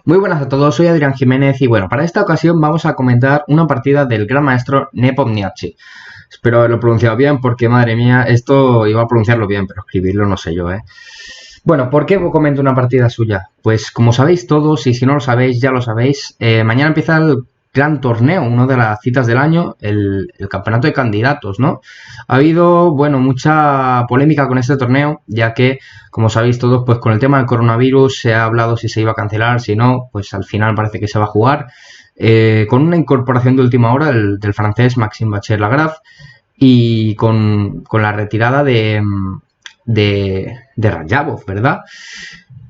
Muy buenas a todos, soy Adrián Jiménez y bueno, para esta ocasión vamos a comentar una partida del gran maestro Nepomniachtchi. Espero haberlo pronunciado bien porque, madre mía, esto iba a pronunciarlo bien, pero escribirlo no sé yo, ¿eh? Bueno, ¿por qué comento una partida suya? Pues como sabéis todos, y si no lo sabéis, ya lo sabéis, mañana empieza el gran torneo, una de las citas del año, el campeonato de candidatos, ¿no? Ha habido, bueno, mucha polémica con este torneo, ya que, como sabéis todos, pues con el tema del coronavirus se ha hablado si se iba a cancelar, si no, pues al final parece que se va a jugar, con una incorporación de última hora del francés Maxime Vachier-Lagrave y con la retirada de Radjabov, ¿verdad?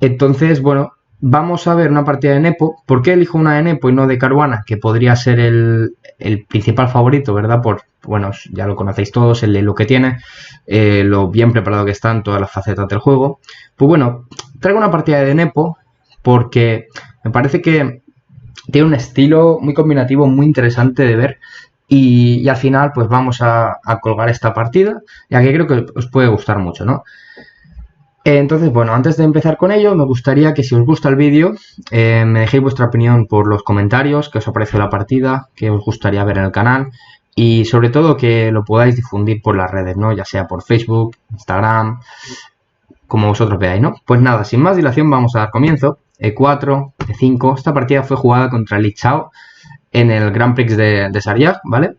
Entonces, bueno, vamos a ver una partida de Nepo. ¿Por qué elijo una de Nepo y no de Caruana? Que podría ser el principal favorito, ¿verdad? Bueno, ya lo conocéis todos, el lo que tiene, lo bien preparado que está en todas las facetas del juego. Pues bueno, traigo una partida de Nepo porque me parece que tiene un estilo muy combinativo, muy interesante de ver. Y al final, pues vamos a colgar esta partida, ya que creo que os puede gustar mucho, ¿no? Entonces, bueno, antes de empezar con ello, me gustaría que si os gusta el vídeo, me dejéis vuestra opinión por los comentarios, qué os ha parecido la partida, qué os gustaría ver en el canal y sobre todo que lo podáis difundir por las redes, ¿no? Ya sea por Facebook, Instagram, como vosotros veáis, ¿no? Pues nada, sin más dilación vamos a dar comienzo. E4, E5, esta partida fue jugada contra Li Chao en el Grand Prix de Sarriá, ¿vale?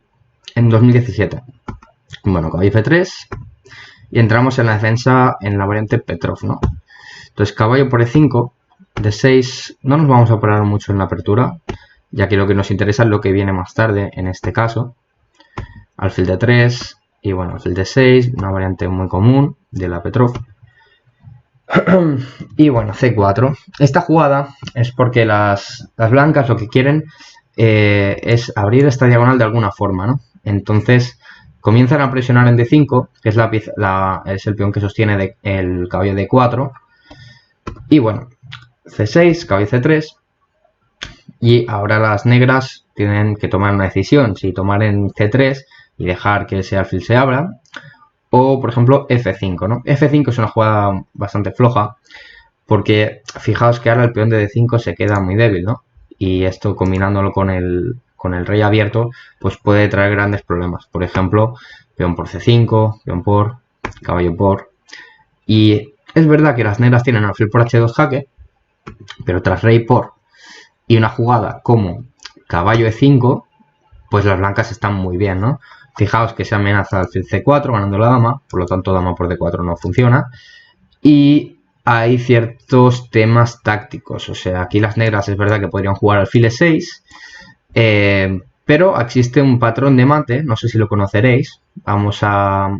En 2017. Bueno, caballo F3 y entramos en la defensa en la variante Petrov, ¿no? Entonces caballo por E5, D6, no nos vamos a parar mucho en la apertura, ya que lo que nos interesa es lo que viene más tarde, en este caso. Alfil D3 y bueno, alfil D6, una variante muy común de la Petrov. Y bueno, C4. Esta jugada es porque las blancas lo que quieren es abrir esta diagonal de alguna forma, ¿no? Entonces comienzan a presionar en D5, que es el peón que sostiene el caballo D4. Y bueno, C6, caballo C3. Y ahora las negras tienen que tomar una decisión, si tomar en C3 y dejar que ese alfil se abra, o por ejemplo F5, ¿no? F5 es una jugada bastante floja, porque fijaos que ahora el peón de D5 se queda muy débil, ¿no? Y esto combinándolo con el rey abierto, pues puede traer grandes problemas. Por ejemplo, peón por C5, peón por, caballo por. Y es verdad que las negras tienen alfil por H2 jaque, pero tras rey por y una jugada como caballo E5, pues las blancas están muy bien, ¿no? Fijaos que se amenaza alfil C4 ganando la dama, por lo tanto dama por D4 no funciona. Y hay ciertos temas tácticos, o sea, aquí las negras es verdad que podrían jugar alfil E6, pero existe un patrón de mate, no sé si lo conoceréis, vamos a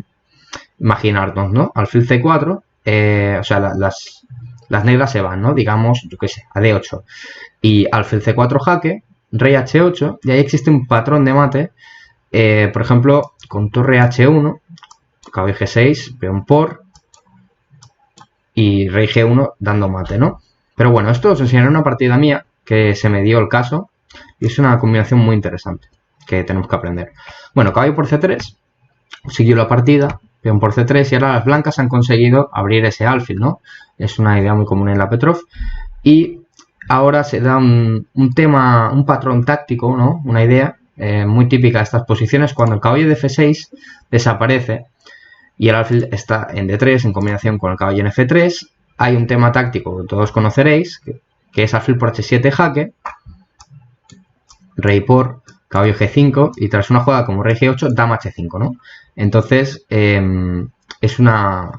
imaginarnos, ¿no? Alfil C4, o sea, las negras se van, ¿no? Digamos, yo qué sé, a D8. Y alfil C4 jaque, rey H8, y ahí existe un patrón de mate, por ejemplo, con torre H1, caballo G6, peón por, y rey G1 dando mate, ¿no? Pero bueno, esto os enseñaré una partida mía que se me dio el caso, y es una combinación muy interesante que tenemos que aprender. Bueno, caballo por C3, siguió la partida, peón por C3, y ahora las blancas han conseguido abrir ese alfil, ¿no? Es una idea muy común en la Petrov, y ahora se da un tema, un patrón táctico, ¿no? Una idea muy típica de estas posiciones, cuando el caballo de F6 desaparece y el alfil está en D3 en combinación con el caballo en F3, hay un tema táctico que todos conoceréis, que es alfil por H7 jaque, rey por, caballo G5, y tras una jugada como rey G8, dama H5, ¿no? Entonces, es una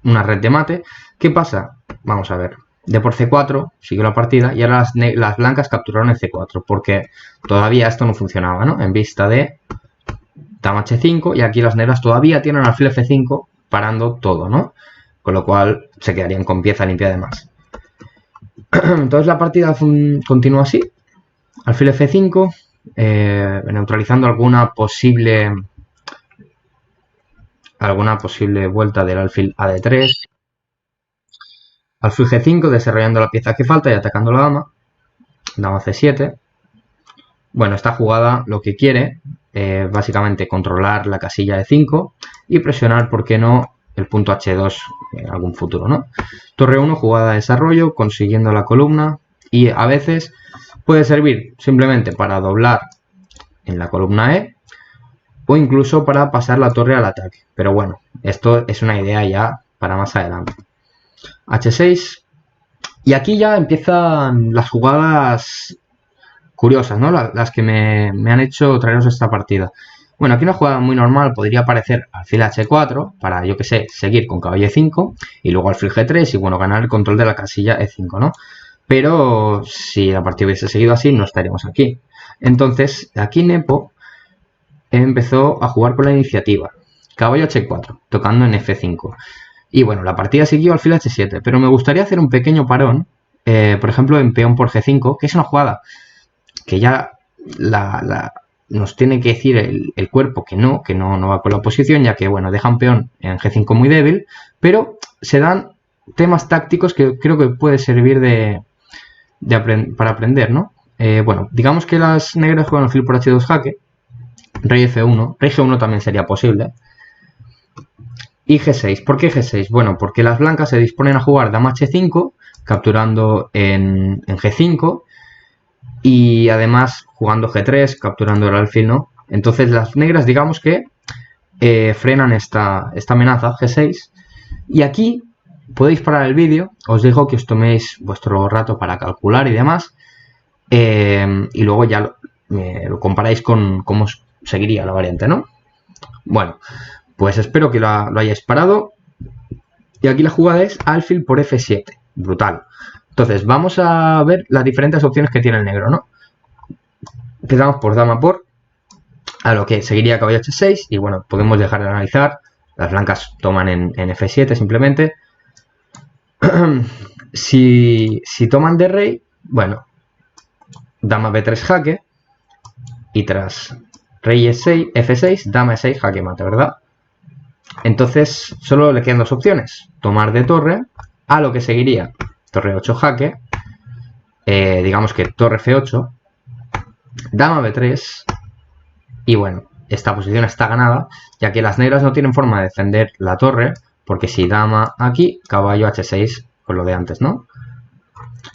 red de mate. ¿Qué pasa? Vamos a ver. D por C4, siguió la partida, y ahora las blancas capturaron el C4, porque todavía esto no funcionaba, ¿no? En vista de dama H5, y aquí las negras todavía tienen alfil F5 parando todo, ¿no? Con lo cual se quedarían con pieza limpia además. Entonces la partida continúa así. Alfil F5, neutralizando alguna posible vuelta del alfil a D3. Alfil G5, desarrollando la pieza que falta y atacando la dama. Dama C7. Bueno, esta jugada lo que quiere básicamente controlar la casilla de 5 y presionar, ¿por qué no?, el punto H2 en algún futuro, ¿no? Torre 1, jugada de desarrollo, consiguiendo la columna. Y a veces puede servir simplemente para doblar en la columna E o incluso para pasar la torre al ataque. Pero bueno, esto es una idea ya para más adelante. H6. Y aquí ya empiezan las jugadas curiosas, ¿no? Las que me han hecho traeros esta partida. Bueno, aquí una jugada muy normal podría aparecer alfil H4 para, yo que sé, seguir con caballo E5 y luego alfil G3 y, bueno, ganar el control de la casilla E5, ¿no? Pero si la partida hubiese seguido así, no estaríamos aquí. Entonces, aquí Nepo empezó a jugar con la iniciativa. Caballo H4, tocando en F5. Y bueno, la partida siguió alfil H7, pero me gustaría hacer un pequeño parón, por ejemplo, en peón por G5, que es una jugada que ya nos tiene que decir el cuerpo que no va con la posición, ya que, bueno, deja un peón en G5 muy débil, pero se dan temas tácticos que creo que puede servir para aprender, ¿no? Bueno, digamos que las negras juegan alfil por H2 jaque, rey F1, rey G1 también sería posible, y G6. ¿Por qué G6? Bueno, porque las blancas se disponen a jugar dama H5, capturando en G5, y además jugando G3, capturando el alfil, ¿no? Entonces las negras, digamos que frenan esta amenaza, G6, y aquí podéis parar el vídeo, os digo que os toméis vuestro rato para calcular y demás, y luego ya lo comparáis con cómo seguiría la variante, ¿no? Bueno, pues espero que lo hayáis parado. Y aquí la jugada es alfil por F7. Brutal. Entonces, vamos a ver las diferentes opciones que tiene el negro, ¿no? Empezamos por dama por, a lo que seguiría caballo H6. Y bueno, podemos dejar de analizar. Las blancas toman en F7 simplemente. Si toman de rey, bueno, dama B3 jaque. Y tras rey E6, F6, dama E6 jaque mate, ¿verdad? Entonces solo le quedan dos opciones. Tomar de torre, a lo que seguiría torre 8 jaque, digamos que torre F8, dama B3, y bueno, esta posición está ganada, ya que las negras no tienen forma de defender la torre, porque si dama aquí, caballo H6, con lo de antes, ¿no?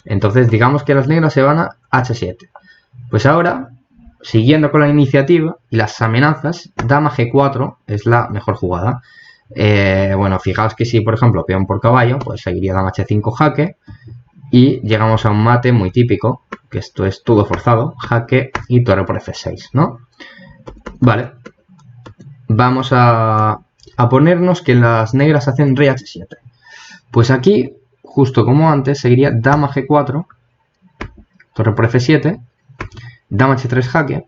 Entonces digamos que las negras se van a H7. Pues ahora, siguiendo con la iniciativa y las amenazas, dama G4 es la mejor jugada. Bueno, fijaos que si, por ejemplo, peón por caballo, pues seguiría dama H5 jaque y llegamos a un mate muy típico, que esto es todo forzado, jaque y torre por F6, ¿no? Vale, vamos a ponernos que las negras hacen rey H7. Pues aquí, justo como antes, seguiría dama G4, torre por F7, dama H3 jaque,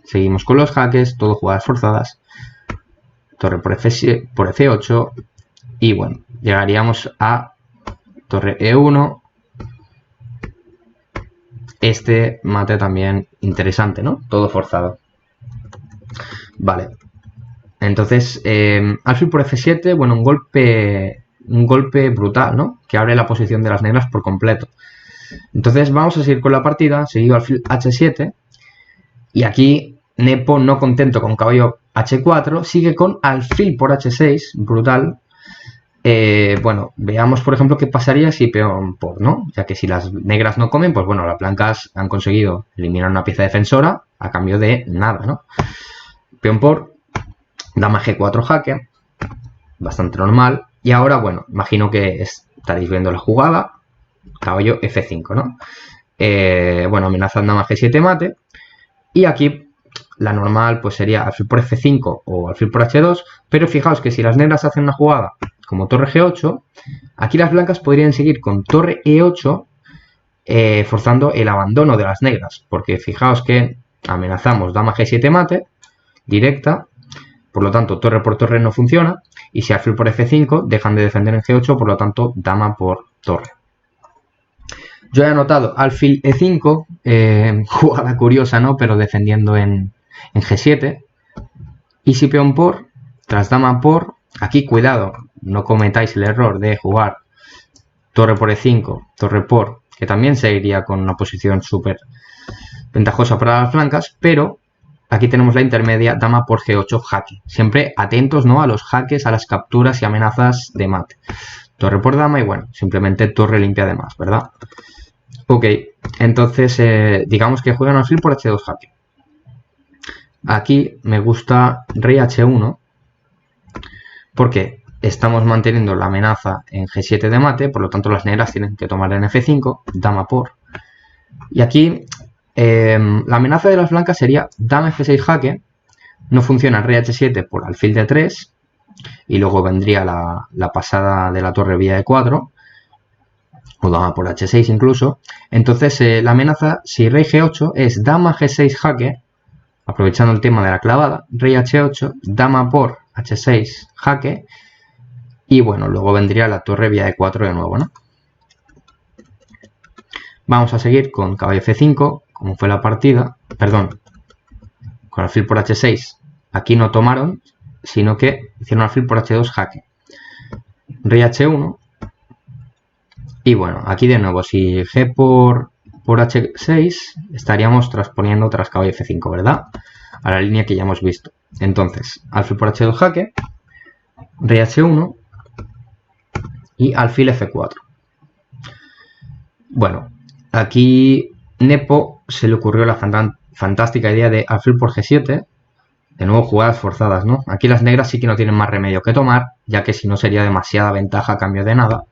seguimos con los jaques, todo jugadas forzadas, torre por F8 y bueno, llegaríamos a torre E1, este mate también interesante, ¿no? Todo forzado. Vale, entonces alfil por F7, bueno, un golpe brutal, ¿no? Que abre la posición de las negras por completo. Entonces vamos a seguir con la partida, seguido alfil H7, y aquí Nepo, no contento con caballo H4, sigue con alfil por H6, brutal. Bueno, veamos por ejemplo qué pasaría si peón por, ¿no? Ya que si las negras no comen, pues bueno, las blancas han conseguido eliminar una pieza defensora a cambio de nada, ¿no? Peón por, dama G4 jaque, bastante normal. Y ahora, bueno, imagino que estaréis viendo la jugada, caballo F5, ¿no? Bueno, amenaza dama G7 mate. Y aquí la normal pues sería alfil por F5 o alfil por H2, pero fijaos que si las negras hacen una jugada como torre G8, aquí las blancas podrían seguir con torre E8 forzando el abandono de las negras, porque fijaos que amenazamos dama G7 mate directa, por lo tanto torre por torre no funciona, y si alfil por F5 dejan de defender en G8, por lo tanto dama por torre. Yo he anotado alfil E5, jugada curiosa, ¿no? Pero defendiendo en G7. Y si peón por, tras dama por, aquí cuidado, no cometáis el error de jugar torre por E5, torre por, que también se iría con una posición súper ventajosa para las blancas, pero aquí tenemos la intermedia, dama por G8 jaque. Siempre atentos, ¿no? A los jaques, a las capturas y amenazas de mate. Torre por dama y bueno, simplemente torre limpia además, ¿verdad? Ok, entonces digamos que juegan alfil por h2 jaque. Aquí me gusta rey h1 porque estamos manteniendo la amenaza en g7 de mate, por lo tanto las negras tienen que tomar en f5, dama por. Y aquí la amenaza de las blancas sería dama f6 jaque, no funciona rey h7 por alfil d3, y luego vendría la pasada de la torre vía e4, o dama por h6 incluso. Entonces la amenaza, si rey g8, es dama g6 jaque, aprovechando el tema de la clavada, rey h8, dama por h6 jaque, y bueno, luego vendría la torre vía e4 de nuevo, ¿no? Vamos a seguir con caballo f5, como fue la partida, perdón, con alfil por h6. Aquí no tomaron, sino que hicieron alfil por h2 jaque. Rey h1. Y bueno, aquí de nuevo, si g por h6, estaríamos transponiendo tras caballo f5, ¿verdad? A la línea que ya hemos visto. Entonces, alfil por h2 jaque, rey h1 y alfil f4. Bueno, aquí Nepo se le ocurrió la fantástica idea de alfil por g7. De nuevo, jugadas forzadas, ¿no? Aquí las negras sí que no tienen más remedio que tomar, ya que si no sería demasiada ventaja a cambio de nada.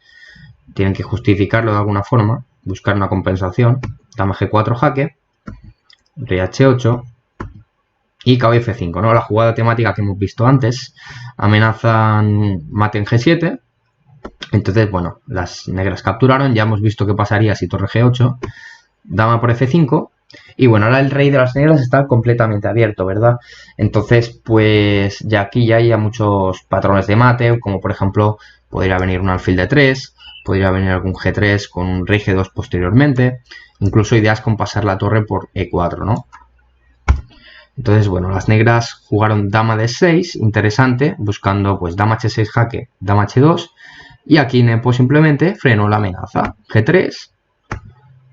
Tienen que justificarlo de alguna forma, buscar una compensación. Dama g4 jaque, rey h8 y caballo f5, ¿no? La jugada temática que hemos visto antes. Amenazan mate en g7. Entonces, bueno, las negras capturaron. Ya hemos visto qué pasaría si torre g8, dama por f5. Y bueno, ahora el rey de las negras está completamente abierto, ¿verdad? Entonces, pues ya aquí ya hay muchos patrones de mate, como por ejemplo, podría venir un alfil de 3, podría venir algún g3 con un rey g2 posteriormente, incluso ideas con pasar la torre por e4, ¿no? Entonces, bueno, las negras jugaron dama d6, interesante, buscando pues dama h6 jaque, dama h2, y aquí Nepo simplemente frenó la amenaza, g3,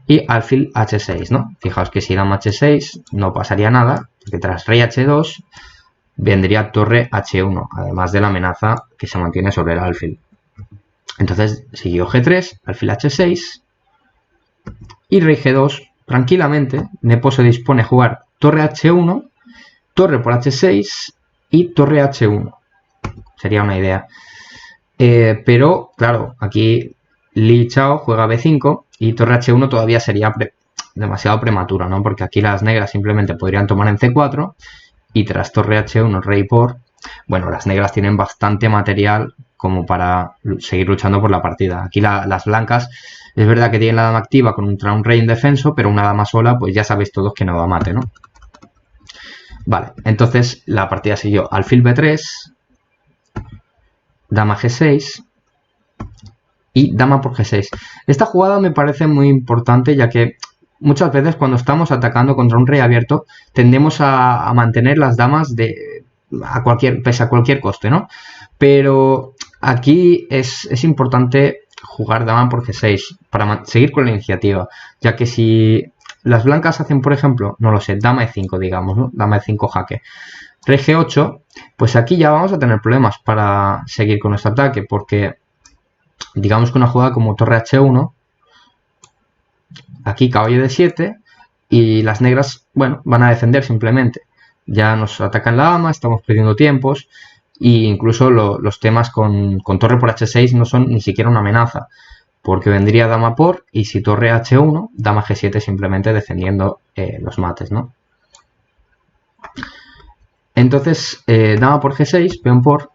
y alfil h6, ¿no? Fijaos que si dama h6 no pasaría nada, porque tras rey h2 vendría torre h1, además de la amenaza que se mantiene sobre el alfil. Entonces siguió g3, alfil h6 y rey g2. Tranquilamente, Nepo se dispone a jugar torre h1, torre por h6 y torre h1. Sería una idea. Pero, claro, aquí Li Chao juega b5 y torre h1 todavía sería demasiado prematura, ¿no? Porque aquí las negras simplemente podrían tomar en c4 y tras torre h1 rey por... Bueno, las negras tienen bastante material como para seguir luchando por la partida. Aquí las blancas es verdad que tienen la dama activa contra un rey indefenso, pero una dama sola pues ya sabéis todos que no da mate, ¿no? Vale, entonces la partida siguió alfil b3, dama g6 y dama por g6. Esta jugada me parece muy importante, ya que muchas veces cuando estamos atacando contra un rey abierto tendemos a mantener las damas pese a cualquier coste, ¿no? Pero aquí es importante jugar dama por g6 para seguir con la iniciativa, ya que si las blancas hacen, por ejemplo, no lo sé, dama e5, digamos, ¿no? Dama e5 jaque, rey g8, pues aquí ya vamos a tener problemas para seguir con nuestro ataque, porque digamos que una jugada como torre h1, aquí caballo d7 y las negras, bueno, van a defender simplemente. Ya nos atacan la dama, estamos perdiendo tiempos e incluso los temas con torre por h6 no son ni siquiera una amenaza, porque vendría dama por y si torre h1, dama g7 simplemente defendiendo los mates, ¿no? Entonces, dama por g6, peón por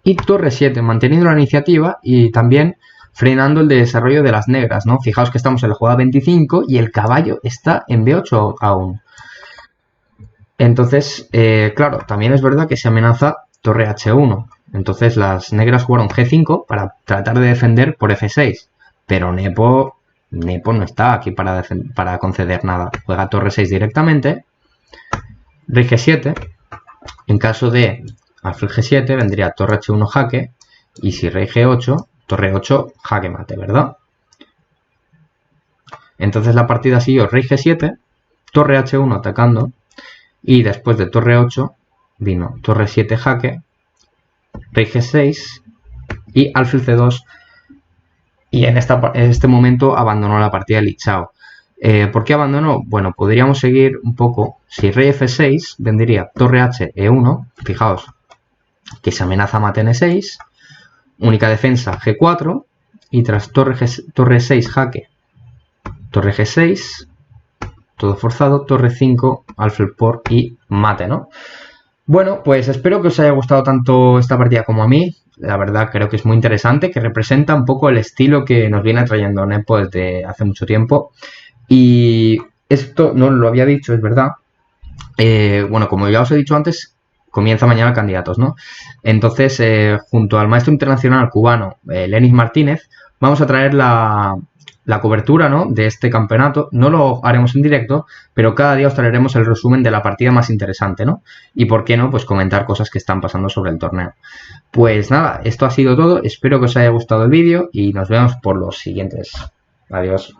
y torre 7, manteniendo la iniciativa y también frenando el desarrollo de las negras, ¿no? Fijaos que estamos en la jugada 25 y el caballo está en b8 aún. Entonces, claro, también es verdad que se amenaza torre h1. Entonces las negras jugaron g5 para tratar de defender por f6. Pero Nepo no está aquí para conceder nada. Juega torre 6 directamente. Rey g7. En caso de alfil g7 vendría torre h1 jaque. Y si rey g8, torre 8 jaque mate, ¿verdad? Entonces la partida siguió rey g7, torre h1 atacando. Y después de torre 8 vino torre 7 jaque, rey g6 y alfil c2. y en este momento abandonó la partida Li Chao. ¿Por qué abandonó? Bueno, podríamos seguir un poco. Si rey F6, vendría torre H, E1. Fijaos que se amenaza mate N6. Única defensa G4. Y tras torre 6 jaque, torre G6. Todo forzado, torre 5, alfil por y mate, ¿no? Bueno, pues espero que os haya gustado tanto esta partida como a mí. La verdad creo que es muy interesante, que representa un poco el estilo que nos viene trayendo Nepo desde hace mucho tiempo. Y esto no lo había dicho, es verdad. Bueno, como ya os he dicho antes, comienza mañana Candidatos, ¿no? Entonces, junto al maestro internacional cubano, Lenis Martínez, vamos a traer la cobertura, ¿no?, de este campeonato. No lo haremos en directo, pero cada día os traeremos el resumen de la partida más interesante, ¿no? Y por qué no, pues comentar cosas que están pasando sobre el torneo. Pues nada, esto ha sido todo. Espero que os haya gustado el vídeo y nos vemos por los siguientes. Adiós.